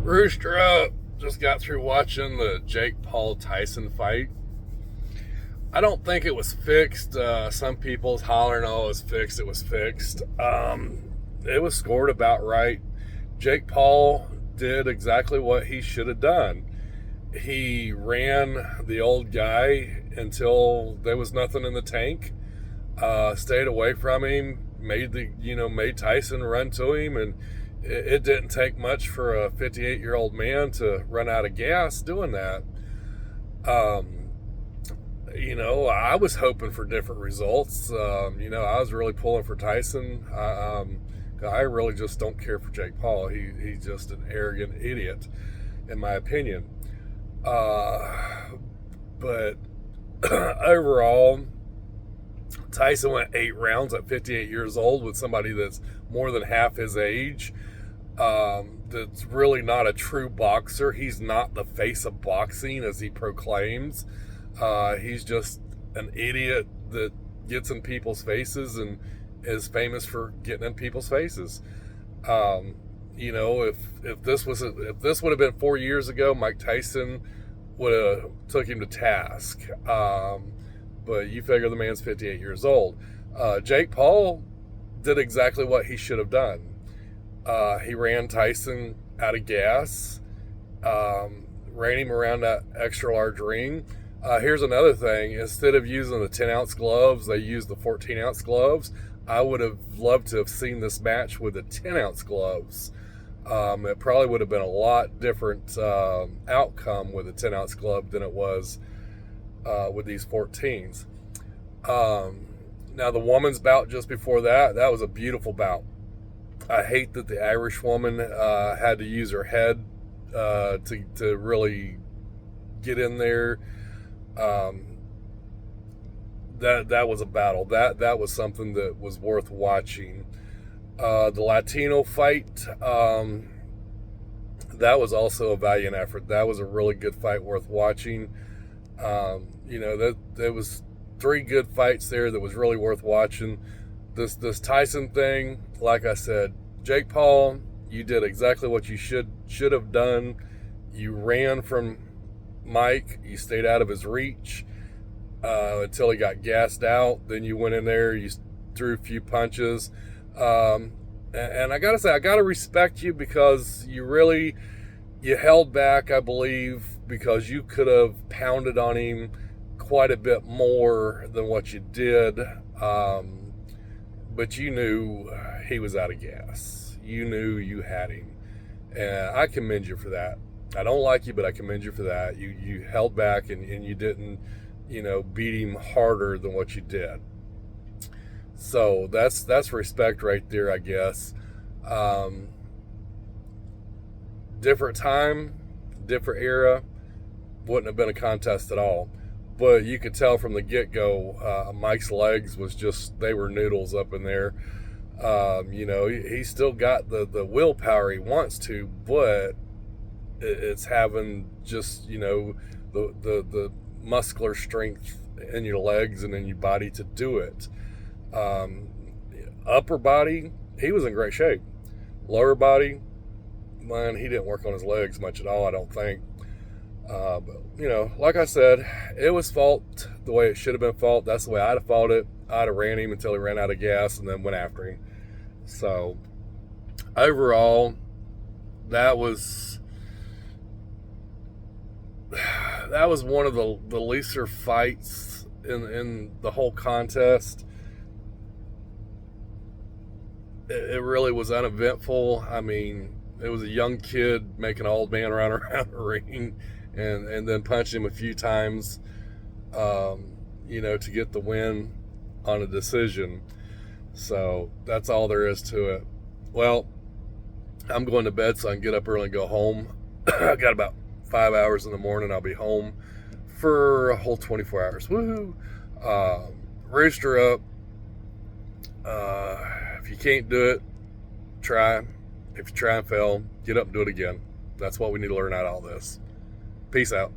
Rooster up. Just got through watching the Jake Paul Tyson fight. I don't think it was fixed. Some people's hollering, "Oh, it was fixed. It was fixed." It was scored about right. Jake Paul did exactly what he should have done. He ran the old guy until there was nothing in the tank. Stayed away from him. Made Tyson run to him, and it didn't take much for a 58-year-old man to run out of gas doing that. I was hoping for different results. I was really pulling for Tyson. I really just don't care for Jake Paul. He's just an arrogant idiot, in my opinion. But overall, Tyson went 8 rounds at 58 years old with somebody that's more than half his age. That's really not a true boxer. He's not the face of boxing as he proclaims. He's just an idiot that gets in people's faces and is famous for getting in people's faces. If this would have been 4 years ago, Mike Tyson would have took him to task. But you figure the man's 58 years old. Jake Paul did exactly what he should have done. He ran Tyson out of gas, ran him around that extra large ring. Here's another thing. Instead of using the 10-ounce gloves, they used the 14-ounce gloves. I would have loved to have seen this match with the 10-ounce gloves. It probably would have been a lot different outcome with a 10-ounce glove than it was with these 14s. Now, the woman's bout just before that was a beautiful bout. I hate that the Irish woman had to use her head to really get in there. That was a battle. That was something that was worth watching. The Latino fight, that was also a valiant effort. That was a really good fight worth watching. There was 3 good fights there that was really worth watching. This Tyson thing, like I said, Jake Paul, you did exactly what you should have done. You ran from Mike. You stayed out of his reach until he got gassed out. Then you went in there. You threw a few punches. And I gotta say, I gotta respect you because you held back, I believe, because you could have pounded on him quite a bit more than what you did. But you knew he was out of gas. You knew you had him. And I commend you for that. I don't like you, but I commend you for that. You held back and you didn't, beat him harder than what you did. So that's respect right there, I guess. Different time, different era, wouldn't have been a contest at all. But you could tell from the get-go, Mike's legs they were noodles up in there. He still got the willpower he wants to, but it's having just, the muscular strength in your legs and in your body to do it. Upper body, he was in great shape. Lower body, man, he didn't work on his legs much at all, I don't think. But, like I said, it was fought the way it should have been fought. That's the way I'd have fought it. I'd have ran him until he ran out of gas and then went after him. So, overall, that was one of the leaser fights in the whole contest. It really was uneventful. I mean, it was a young kid making an old man run around the ring and then punching him a few times, to get the win on a decision. So that's all there is to it. Well, I'm going to bed so I can get up early and go home. I got about 5 hours in the morning. I'll be home for a whole 24 hours. Woohoo! Rooster up. If you can't do it, try. If you try and fail, get up and do it again. That's what we need to learn out of all this. Peace out.